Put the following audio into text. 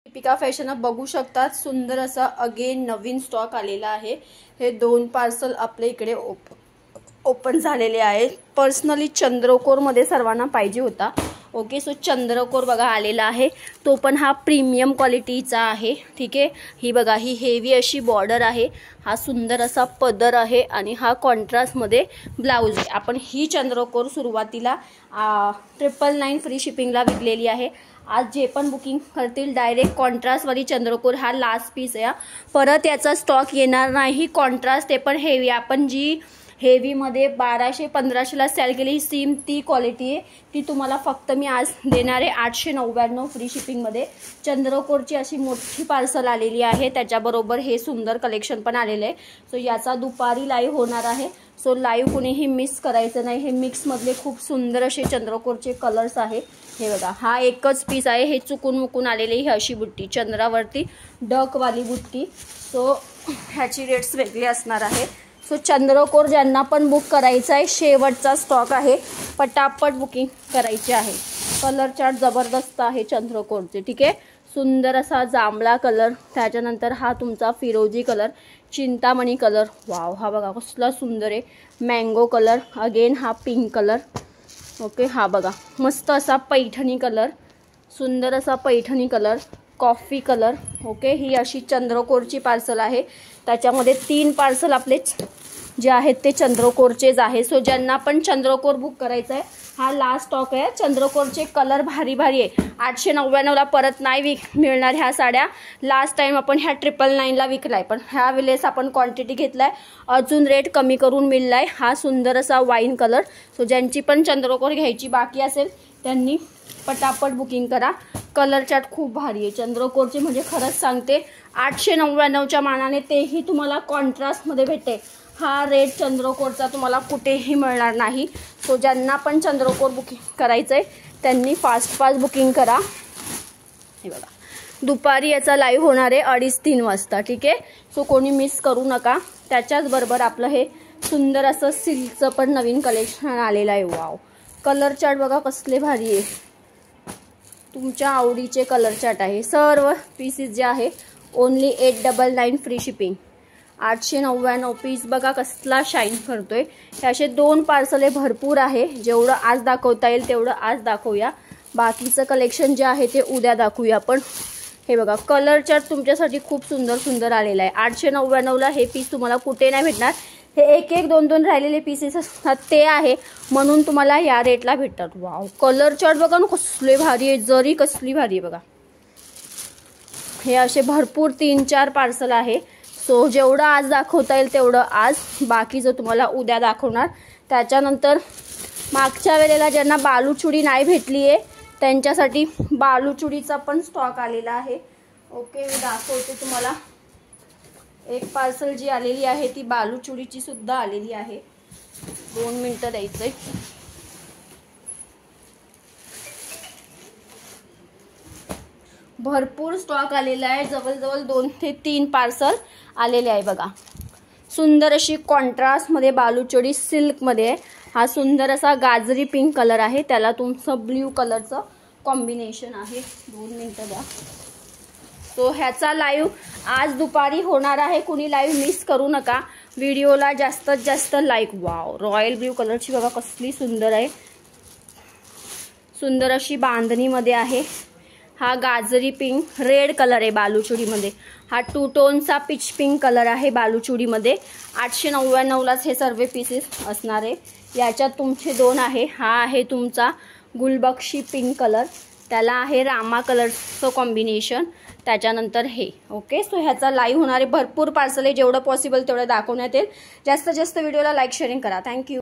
Deepika fashion बघू शकतात, सुंदर असा अगेन नवीन स्टॉक आलेला आहे। हे 2 पार्सल आपल्या इकडे ओपन झालेले आहेत। पर्सनली चंद्रकोर मध्ये सर्वांना पाहिजे होता। ओके, सो चंद्रकोर बघा आलेला आहे, तो पण हा प्रीमियम क्वालिटीचा आहे। ठीक आहे, ही बघा ही हेवी अशी बॉर्डर आहे, हा सुंदर असा पदर आहे आणि हा कॉन्ट्रास्ट मध्ये ब्लाउज आहे। आपण ही चंद्रकोर सुरुवातीला 999 फ्री शिपिंगला विकलेली आहे। आज जे पण बुकिंग करतील डायरेक्ट कॉन्ट्रास्ट वाली चंद्रकोर हा लास्ट पीस आहे। परत याचा स्टॉक येणार नाही। कॉन्ट्रास्ट ते पण हेवी, आपण जी हेवी मध्ये 1200-1500 ला सेल केली सेम ती क्वालिटी आहे, ती तुम्हाला फक्त मी आज देणार आहे 899 फ्री शिपिंग मध्ये। चंद्रकोरची अशी मोठी पार्सल आलेली आहे, त्याच्याबरोबर हे सुंदर कलेक्शन पण आलेले आहे। सो याचा दुपारी लाईव्ह होणार आहे, सो लाईव्ह कुणीही मिस करायचं नाही। हे मिक्स मधले खूप सुंदर असे चंद्रकोरचे कलर्स आहे। हे बघा हा एकच पीस आहे, हे चुकून मुकून आलेले ही अशी बुट्टी चंद्रावरती डक वाली बुट्टी। सो ह्याची रेट्स वेगळे असणार आहे। सो चंद्रकोर ज्यांना पण बुक करायचं आहे, शेवटचा स्टॉक आहे, पटापट बुकिंग करायचे आहे। कलर चार्ट जबरदस्त आहे चंद्रकोरचे। ठीक आहे, सुंदर असा जांभळा कलर, त्याच्यानंतर हा तुमचा फिरोजी कलर, चिंतामणी कलर, वाव हा बघा कसला सुंदर आहे, मँगो कलर, अगेन हा पिंक कलर। ओके, हा बघा मस्त असा पैठणी कलर, सुंदर असा Paithani colour, coffee colour. Okay, ही अशी चंद्रकोरची पार्सल आहे, त्याच्यामध्ये 3 पार्सल आपले जे आहेत ते चंद्रकोरचेच आहे। सो ज्यांना पण चंद्रकोर बुक करायचं आहे, हा लास्ट स्टॉक आहे। चंद्रकोरचे कलर भारी भारी आहे, 899 ला परत नाही मिळणार ह्या साड्या। लास्ट टाइम आपण ह्या 999 ला विकलाय, पण ह्या वेळेस आपण क्वांटिटी घेतलाय, अजून रेट कमी करून मिळलाय। हा सुंदर असा वाईन कलर। सो ज्यांची पण चंद्रकोर घ्यायची बाकी असेल त्यांनी पटापट बुकिंग करा। कलर चार्ट खूप भारी आहे चंद्रकोरचे, म्हणजे खरंच सांगते 899च्या मानाने तेही तुम्हाला कॉन्ट्रास्ट मध्ये भेटते। हा रेट चंद्रकोरचा तुम्हाला कुठेही मिळणार नाही। सो ज्यांना पण चंद्रकोर बुकिंग करायचं आहे त्यांनी फास्ट बुकिंग करा। हे बघा दुपारी याचा लाईव्ह होणार आहे 2:30-3 वाजता। ठीक आहे, सो कोणी मिस करू नका। त्याच्याच बरोबर आपलं हे सुंदर असं सिल्कचं पण नवीन कलेक्शन आलेलं आहे। वाव, कलर चार्ट बघा कसले भारी आहे, तुमच्या आवडीचे कलर चार्ट आहे। सर्व पीसेस जे आहे ओनली 899 फ्री शिपिंग, 899 पीस बघा कसला शाईन करतोय। हे असे 2 पार्सल भरपूर आहे, जेवढं आज दाखवता येईल तेवढं आज दाखवूया, बाकीचं कलेक्शन जे आहे ते उद्या दाखवूया आपण। हे बघा कलर चार्ट तुमच्यासाठी खूप सुंदर सुंदर आलेला आहे। 899 ला हे पीस तुम्हाला कुठे नाही भेटणार। हे 1-1, 2-2 राहिलेले पीसेस असतात ते आहे, म्हणून तुम्हाला या रेटला भेटतात। वाव, कलर चार्ट बघा ना कसले भारी आहे, जरी कसली भारी आहे बघा। हे असे भरपूर 3-4 पार्सल आहे। सो जेवढं आज दाखवता येईल तेवढं आज, बाकीचं तुम्हाला उद्या दाखवणार। त्याच्यानंतर मागच्या वेळेला ज्यांना बालूचुडी नाही भेटली आहे त्यांच्यासाठी बालूचुडीचा पण स्टॉक आलेला आहे। ओके, मी दाखवते तुम्हाला। एक पार्सल जी आलेली आहे ती बालूचुडीची सुद्धा आलेली आहे। 2 मिनिटं द्यायचंय। भरपूर स्टॉक आलेला आहे, जवळजवळ 2 ते 3 पार्सल आलेले आहे बघा। सुंदर अशी कॉन्ट्रास्ट मध्ये बालूचुडी सिल्क मध्ये, हा सुंदर असा गाजरी पिंक कलर आहे, त्याला तुमचं ब्ल्यू कलरचं कॉम्बिनेशन आहे। 2 मिनिटं द्या। तो ह्याचा लाईव्ह आज दुपारी होणार आहे, कुणी लाईव्ह मिस करू नका। व्हिडिओला जास्तीत जास्त लाईक। वाव, रॉयल ब्ल्यू कलरची बघा कसली सुंदर आहे, सुंदर अशी बांधणी मध्ये आहे। हा गाजरी पिंक रेड कलर आहे बालूचुडी मध्ये, हा 2 टोनचा पिच पिंक कलर आहे बालूचुडी मध्ये। 899 लाच हे सर्व पीसेस असणार आहे। याच्यात तुमचे 2 आहे, हा आहे तुमचा गुलबक्षी पिंक कलर, त्याला आहे रामा कलरचं कॉम्बिनेशन, त्याच्यानंतर हे। ओके, सो ह्याचा लाईव्ह होणारे भरपूर पार्सल आहे, जेवढं पॉसिबल तेवढं दाखवण्यात येईल। जास्तीत जास्त व्हिडिओला लाईक शेअरिंग करा। थँक्यू।